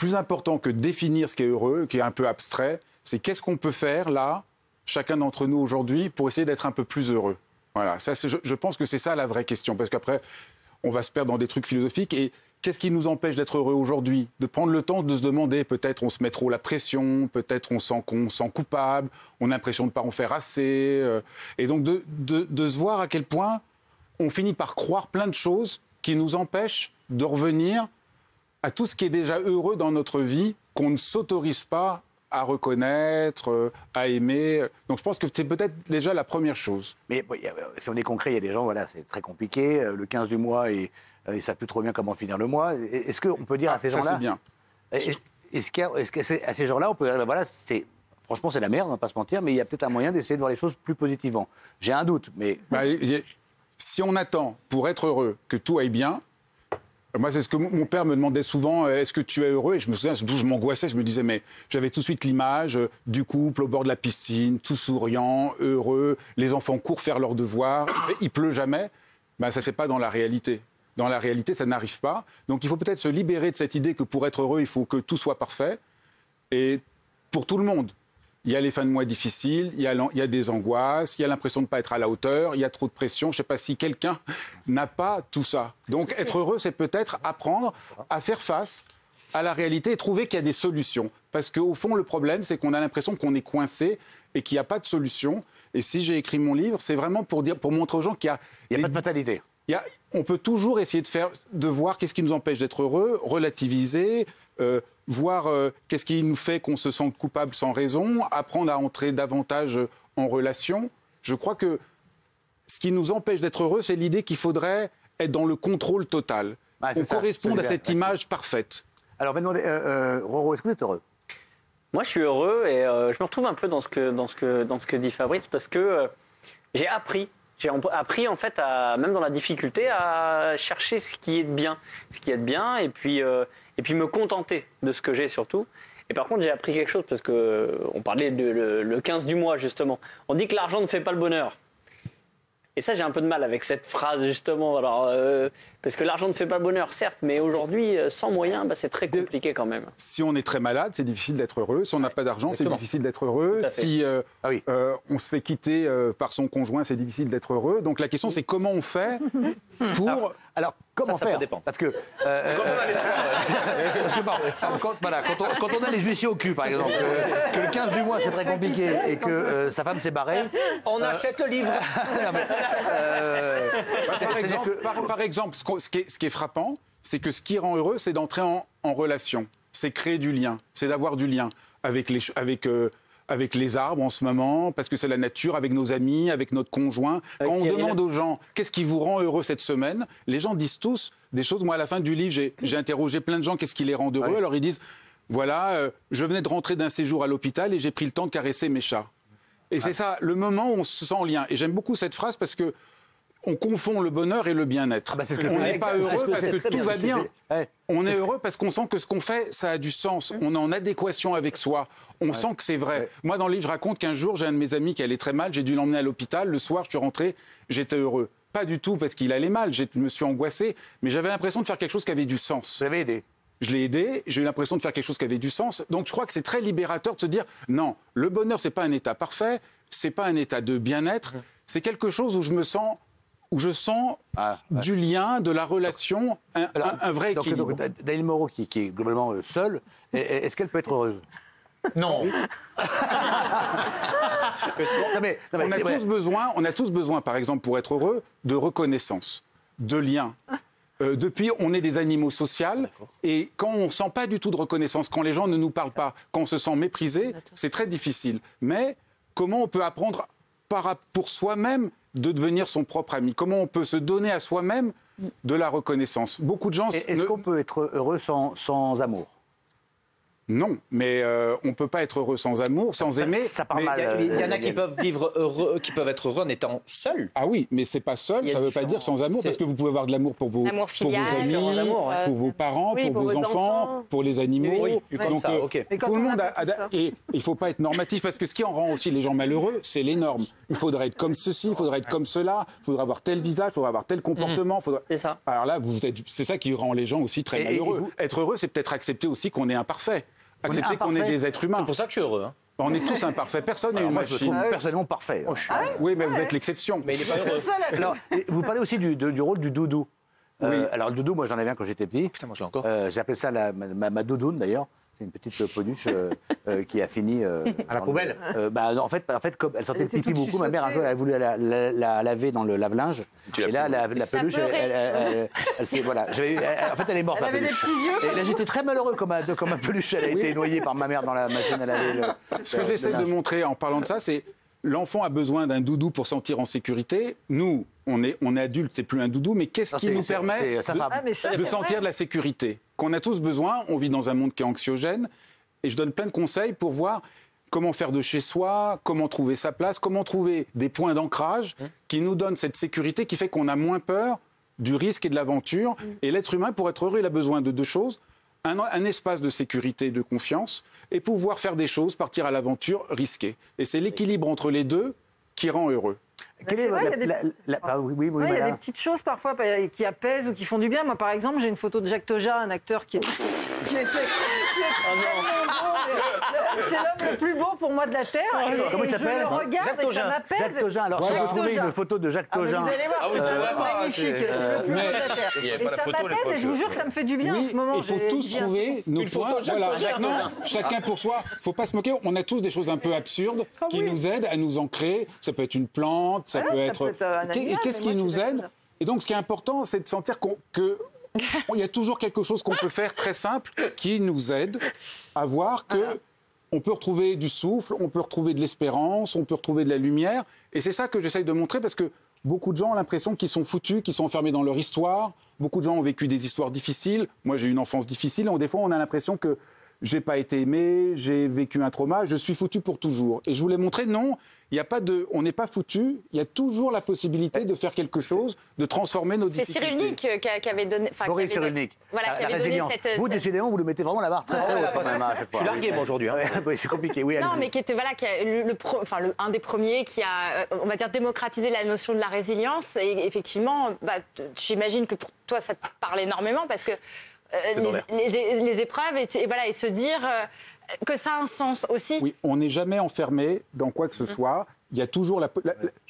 plus important que définir ce qui est heureux, qui est un peu abstrait, c'est qu'est-ce qu'on peut faire là, chacun d'entre nous aujourd'hui, pour essayer d'être un peu plus heureux. Voilà, ça, je pense que c'est ça la vraie question, parce qu'après, on va se perdre dans des trucs philosophiques. Et qu'est-ce qui nous empêche d'être heureux aujourd'hui? De prendre le temps de se demander, peut-être on se met trop la pression, peut-être on sent coupable, on a l'impression de ne pas en faire assez. Et donc de se voir à quel point on finit par croire plein de choses qui nous empêchent de revenir à tout ce qui est déjà heureux dans notre vie, qu'on ne s'autorise pas à reconnaître, à aimer. Donc je pense que c'est peut-être déjà la première chose. Mais si on est concret, il y a des gens, voilà, c'est très compliqué, le 15 du mois, et ils ne savent plus trop bien comment finir le mois. Est-ce qu'on peut dire à ces gens-là... Ça, c'est bien. Est-ce qu'à ces gens-là, on peut dire, ben voilà, franchement, c'est la merde, on ne va pas se mentir, mais il y a peut-être un moyen d'essayer de voir les choses plus positivement. J'ai un doute, mais... Si on attend, pour être heureux, que tout aille bien... Moi, c'est ce que mon père me demandait souvent, est-ce que tu es heureux? Et je me souviens, surtout, je m'angoissais, je me disais, mais j'avais tout de suite l'image du couple au bord de la piscine, tout souriant, heureux, les enfants courent faire leurs devoirs, il pleut jamais. Ben, ça, c'est pas dans la réalité. Dans la réalité, ça n'arrive pas. Donc, il faut peut-être se libérer de cette idée que pour être heureux, il faut que tout soit parfait. Et pour tout le monde. Il y a les fins de mois difficiles, il y a des angoisses, il y a l'impression de ne pas être à la hauteur, il y a trop de pression. Je ne sais pas si quelqu'un n'a pas tout ça. Donc être heureux, c'est peut-être apprendre à faire face à la réalité et trouver qu'il y a des solutions. Parce qu'au fond, le problème, c'est qu'on a l'impression qu'on est coincé et qu'il n'y a pas de solution. Et si j'ai écrit mon livre, c'est vraiment pour montrer aux gens qu'il y a... Il n'y a pas de fatalité. On peut toujours essayer de voir qu'est-ce qui nous empêche d'être heureux, relativiser... voir qu'est-ce qui nous fait qu'on se sente coupable sans raison, apprendre à entrer davantage en relation. Je crois que ce qui nous empêche d'être heureux, c'est l'idée qu'il faudrait être dans le contrôle total. On correspond à cette image parfaite. Alors, Roro, est-ce que vous êtes heureux? Moi, je suis heureux et je me retrouve un peu dans ce que dit Fabrice, parce que j'ai appris en fait, même dans la difficulté, à chercher ce qui est bien, et puis me contenter de ce que j'ai surtout. Et par contre, j'ai appris quelque chose, parce qu'on parlait le 15 du mois, justement. On dit que l'argent ne fait pas le bonheur. Et ça, j'ai un peu de mal avec cette phrase, justement. Alors, parce que l'argent ne fait pas le bonheur, certes, mais aujourd'hui, sans moyens, c'est très compliqué quand même. Si on est très malade, c'est difficile d'être heureux. Si on n'a pas d'argent, c'est difficile d'être heureux. Si on se fait quitter par son conjoint, c'est difficile d'être heureux. Donc la question, c'est comment on fait pour... Alors, comment faire? Ça dépend. Parce que... Quand on a les quand on a les huissiers au cul, par exemple, que le 15 du mois, c'est très compliqué, et que sa femme s'est barrée... On achète le livre. Par exemple, ce qui est frappant, c'est que ce qui rend heureux, c'est d'entrer en relation. C'est créer du lien. C'est d'avoir du lien avec les arbres en ce moment, parce que c'est la nature, avec nos amis, avec notre conjoint. Quand on demande aux gens qu'est-ce qui vous rend heureux cette semaine, les gens disent tous des choses. Moi, à la fin du livre, j'ai interrogé plein de gens qu'est-ce qui les rend heureux. Alors ils disent, voilà, je venais de rentrer d'un séjour à l'hôpital et j'ai pris le temps de caresser mes chats. Et c'est ça, le moment où on se sent en lien. Et j'aime beaucoup cette phrase parce que on confond le bonheur et le bien-être. On n'est pas heureux parce que tout va bien. On est heureux parce qu'on sent que ce qu'on fait, ça a du sens. On est en adéquation avec soi. On sent que c'est vrai. Moi, dans le livre, je raconte qu'un jour, j'ai un de mes amis qui allait très mal. J'ai dû l'emmener à l'hôpital. Le soir, je suis rentré, j'étais heureux. Pas du tout parce qu'il allait mal. Je me suis angoissé. Mais j'avais l'impression de faire quelque chose qui avait du sens. Vous l'avez aidé? Je l'ai aidé, j'ai eu l'impression de faire quelque chose qui avait du sens. Donc je crois que c'est très libérateur de se dire, non, le bonheur, c'est pas un état parfait, c'est pas un état de bien-être, c'est quelque chose où je sens du lien, de la relation, un vrai équilibre. Donc, Danielle Moreau, qui est globalement seule, est-ce qu'elle peut être heureuse? Non. On a tous besoin, par exemple, pour être heureux, de reconnaissance, de lien. Depuis, on est des animaux sociaux et quand on ne sent pas du tout de reconnaissance, quand les gens ne nous parlent pas, quand on se sent méprisé, c'est très difficile. Mais comment on peut apprendre pour soi-même de devenir son propre ami? Comment on peut se donner à soi-même de la reconnaissance? Beaucoup de gens... Est-ce qu'on peut être heureux sans amour? Non, mais on ne peut pas être heureux sans amour, sans aimer. Ça part mais- mal. Il y en a qui peuvent vivre heureux, qui peuvent être heureux en étant seuls. Ah oui, mais c'est pas seul, Il y a ça ne veut pas dire sans amour, c'est- parce que vous pouvez avoir de l'amour pour vos, L'amour pour vos filial, amis, différents amours, ouais. pour vos parents, oui, pour vos enfants, pour les animaux. Oui, comme ça, ok. Et quand Tout le on monde a a, pas tout ça. et il ne faut pas être normatif, parce que ce qui en rend aussi les gens malheureux, c'est les normes. Il faudrait être comme ceci, il faudrait être comme cela, il faudrait avoir tel visage, il faudrait avoir tel comportement. C'est ça. Alors là, c'est ça qui rend les gens aussi très Et malheureux. vous- Être heureux, c'est peut-être accepter aussi qu'on est imparfait. On est Accepter qu'on est imparfait. des êtres humains. C'est pour ça que je suis heureux. Hein. On est tous imparfaits. Personne n'est Alors une moi, je me machine. trouve personnellement parfait. Oui, mais vous êtes l'exception. Mais il n'est pas heureux. Ça, là, Alors, et vous parlez aussi du rôle du doudou. Oui. Alors, le doudou, moi, j'en avais un quand j'étais petit. Putain, moi je l'ai encore. J'appelle ça ma doudoune, d'ailleurs. C'est une petite peluche qui a fini... À la poubelle En fait, comme elle sentait Elle le était pipi toute beaucoup, ma mère, un chuchotée. jour, elle a voulu la laver dans le lave-linge. Tu l'as Et là, la Ça peluche, pleurait. elle s'est... Voilà. En fait, elle est morte, Elle la avait des peluche. petits yeux. Et là, j'étais très malheureux comme ma peluche. Elle a été noyée par ma mère dans la machine à laver. Ce que j'essaie de montrer en parlant de ça, c'est l'enfant a besoin d'un doudou pour sentir en sécurité. Nous, on est adulte, c'est plus un doudou, mais qu'est-ce qui nous permet sa de- femme. Ah, mais ça, de c'est sentir vrai. de la sécurité qu'on a tous besoin. On vit dans un monde qui est anxiogène. Et je donne plein de conseils pour voir comment faire de chez soi, comment trouver sa place, comment trouver des points d'ancrage qui nous donnent cette sécurité qui fait qu'on a moins peur du risque et de l'aventure. Et l'être humain, pour être heureux, il a besoin de deux choses. Un espace de sécurité et de confiance et pouvoir faire des choses, partir à l'aventure risquée. Et c'est l'équilibre entre les deux qui rend heureux. Quelle C'est est vrai, il y a des petites- oui, Ouais, il y a des madame. petites choses parfois qui apaisent ou qui font du bien. Moi, par exemple, j'ai une photo de Jacques Toja, un acteur qui est extrêmement beau. C'est l'homme le plus beau pour moi de la Terre. Et Comment il je s'appelle le regarde Jacques et ça Togin. m'apaise. Jacques Togin. Alors, si Jacques vous trouvez Togin. une photo de Jacques Ah, mais Togin... vous allez voir, Ah oui, c'est tu vois pas, magnifique. c'est- C'est le plus beau mais- de la Terre. Il y avait Et pas la ça photo à m'apaise l'époque. et je vous jure que ça me fait du bien en Oui, ce moment. il faut J'ai- tous j'ai un- trouver nos Une photo points. de Jacques Voilà. Togin. Non, chacun pour soi. Faut pas se moquer. On a tous des choses un peu absurdes qui nous aident à nous ancrer. Ça peut être une plante, ça Voilà, peut ça être. peut être un Et animal, qu'est-ce mais qui moi, nous c'est aide Jacques Et donc, ce qui est important, c'est de sentir qu'il y a toujours quelque chose qu'on peut faire très simple qui nous aide à voir que on peut retrouver du souffle, on peut retrouver de l'espérance, on peut retrouver de la lumière. Et c'est ça que j'essaye de montrer parce que beaucoup de gens ont l'impression qu'ils sont foutus, qu'ils sont enfermés dans leur histoire. Beaucoup de gens ont vécu des histoires difficiles. Moi, j'ai eu une enfance difficile. Des fois, on a l'impression que j'ai pas été aimé, j'ai vécu un trauma, je suis foutu pour toujours. Et je voulais montrer, non, il y a pas de, on n'est pas foutu. Il y a toujours la possibilité de faire quelque chose, de transformer nos C'est difficultés. Cyrulnik qui avait donné. Enfin, Boris qui avait donné- Cyrulnik. Voilà, qui La avait donné résilience. cette. Vous, décidément, vous le mettez vraiment la barre très très haut quand même, à chaque Je fois. suis largué, moi, aujourd'hui. Hein. Oui, c'est compliqué, oui. Non, allez-y. mais qui était voilà, qui a un des premiers qui a, on va dire, démocratisé la notion de la résilience. Et effectivement, j'imagine que pour toi, ça te parle énormément parce que C'est dans l'air. les épreuves et voilà, et se dire que ça a un sens aussi. Oui, on n'est jamais enfermé dans quoi que ce soit. Il y a toujours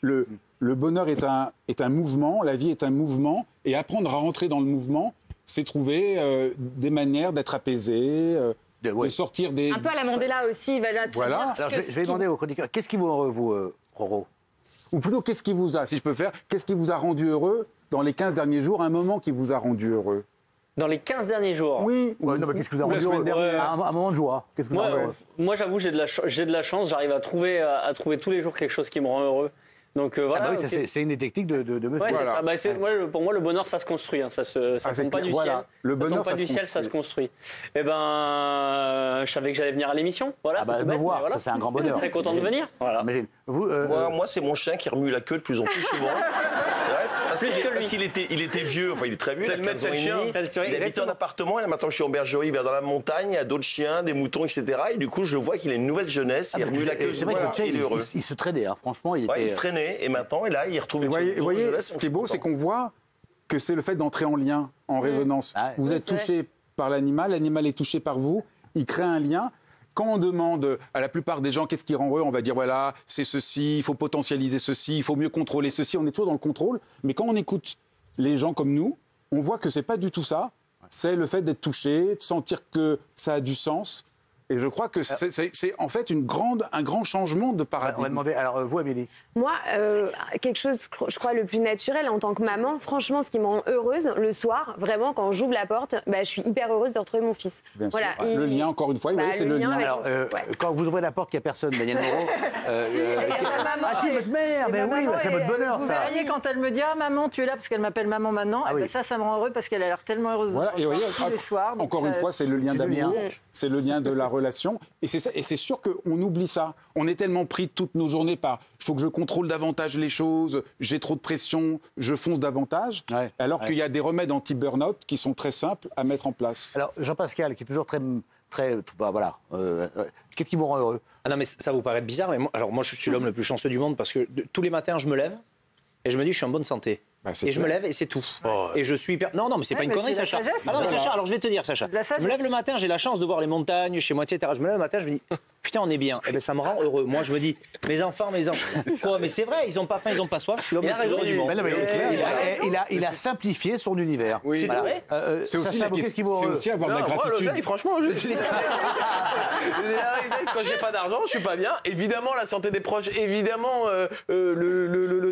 le bonheur est un mouvement, la vie est un mouvement, et apprendre à rentrer dans le mouvement, c'est trouver des manières d'être apaisé, de sortir des. Un peu à la Mandela aussi, voilà, de se Voilà. dire ce Alors, que- je vais demander aux chroniqueurs, qu'est-ce qui vous rend heureux, vous, Roro? Ou plutôt, qu'est-ce qui vous a, si je peux faire, qu'est-ce qui vous a rendu heureux dans les 15 derniers jours, un moment qui vous a rendu heureux? Dans les 15 derniers jours. Oui. Ouais, non, mais qu'est-ce qui vous a Ou la rendu semaine heureux? dernière. Un moment de joie. Qu'est-ce qui vous a rendu heureux? Moi, j'avoue, j'ai de la chance. J'arrive à trouver tous les jours quelque chose qui me rend heureux. Donc Ah voilà. bah oui, ça, ok. c'est une des techniques de monsieur. Ouais, c'est Voilà. ça. Bah, pour moi, le bonheur, ça se construit. Hein. Ça c'est tombe pas clair. du Voilà. ciel. Le Ça bonheur, tombe pas ça du se ciel, ça se construit. Eh ben, je savais que j'allais venir à l'émission. Voilà. Ah bah, c'est tout me bête, voir, mais voilà. ça, c'est un grand bonheur. Très content de venir. Voilà. Imagine. Vous, Moi, c'est mon chien qui remue la queue de plus en plus souvent. C'est vrai, parce qu'il était vieux, enfin il est très vieux, il a 15 ans et demi. Il habite en appartement, et là maintenant je suis en bergerie, il va dans la montagne, il y a d'autres chiens, des moutons, etc. Et du coup, je vois qu'il a une nouvelle jeunesse, il remue la queue. c'est vrai que Voilà, votre chien, il est heureux. il se traînait, hein. Franchement, il Ouais, il était... se traînait, et maintenant, et là, il retrouve Et une vous voyez, jeunesse, ce donc qui est je beau, suis c'est content. qu'on voit que c'est le fait d'entrer en lien, en résonance. Ah, vous oui, êtes touché par l'animal est touché par vous, il crée un lien. Quand on demande à la plupart des gens qu'est-ce qui rend heureux, on va dire voilà, c'est ceci, il faut potentialiser ceci, il faut mieux contrôler ceci. On est toujours dans le contrôle. Mais quand on écoute les gens comme nous, on voit que c'est pas du tout ça. C'est le fait d'être touché, de sentir que ça a du sens. Et je crois que c'est en fait un grand changement de paradigme. On va demander, alors vous, Amélie. Moi, quelque chose, je crois, le plus naturel en tant que maman, franchement, ce qui me rend heureuse le soir, vraiment, quand j'ouvre la porte, je suis hyper heureuse de retrouver mon fils. Bien sûr. Le lien, encore une fois, c'est le lien. Alors, quand vous ouvrez la porte, qu'il n'y a personne, Daniel Moreau. Ah si, votre mère, mais oui, c'est votre bonheur, vous ça. Vous verriez quand elle me dit « Ah, maman, tu es là » parce qu'elle m'appelle maman maintenant, ça me rend heureux parce qu'elle a l'air tellement heureuse de me retrouver tous les soirs. Encore une fois, c'est le lien d'amour, c'est le lien de la relation. Et c'est sûr qu'on oublie ça. On est tellement pris toutes nos journées par « il faut que je contrôle davantage les choses, j'ai trop de pression, je fonce davantage », alors qu'il y a des remèdes anti-burnout qui sont très simples à mettre en place. Alors, Jean-Pascal, qui est toujours très voilà, qu'est-ce qui vous rend heureux? Ah non, mais ça vous paraît bizarre, mais moi, je suis l'homme le plus chanceux du monde parce que tous les matins, je me lève et je me dis, je suis en bonne santé. Et je me lève et c'est tout. Et je suis hyper... Non, mais c'est pas une connerie, Sacha. Ah non, mais Sacha, alors je vais te dire, Sacha. Je me lève le matin, j'ai la chance de voir les montagnes chez moi, etc. Je me lève le matin, je me dis, putain, on est bien. Et bien, ça me rend heureux. Moi, je me dis, mes enfants. Quoi, mais c'est vrai, ils ont pas faim, ils ont pas soif. Je suis l'homme le plus heureux du monde. Il a simplifié son univers. C'est vrai. C'est aussi avoir de la gratitude. Moi, franchement, c'est ça. Quand j'ai pas d'argent, je suis pas bien. Évidemment, la santé des proches, évidemment,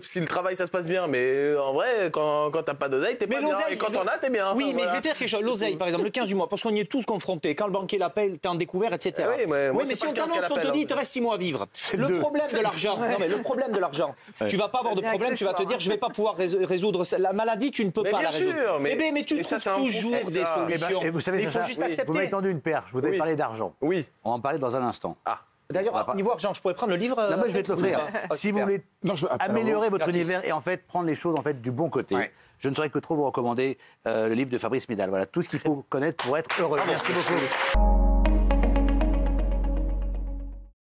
si le travail, ça se passe bien. Mais en vrai, quand t'as pas d'oseille, t'es pas bien. Et quand t'en as, t'es bien. Oui, mais je vais te dire quelque chose. L'oseille, par exemple, le 15 du mois, parce qu'on y est tous confrontés. Quand le banquier l'appelle, t'es en découvert, etc. Oui, mais si on t'annonce qu'on te dit, il te reste 6 mois à vivre. Le problème de l'argent, le problème de l'argent, tu vas pas avoir de problème, tu vas te dire, je vais pas pouvoir résoudre la maladie, tu ne peux pas la résoudre. Mais tu trouves toujours des solutions. Et vous savez, il faut juste accepter. Vous m'avez tendu une perche, je voudrais parler d'argent. Oui. On va en parler dans un instant. D'ailleurs, niveau argent, je pourrais prendre le livre. Non, mais je vais te l'offrir. Si vous voulez améliorer votre univers et en fait prendre les choses du bon côté, je ne saurais que trop vous recommander le livre de Fabrice Midal. Voilà tout ce qu'il faut connaître pour être heureux. Merci beaucoup.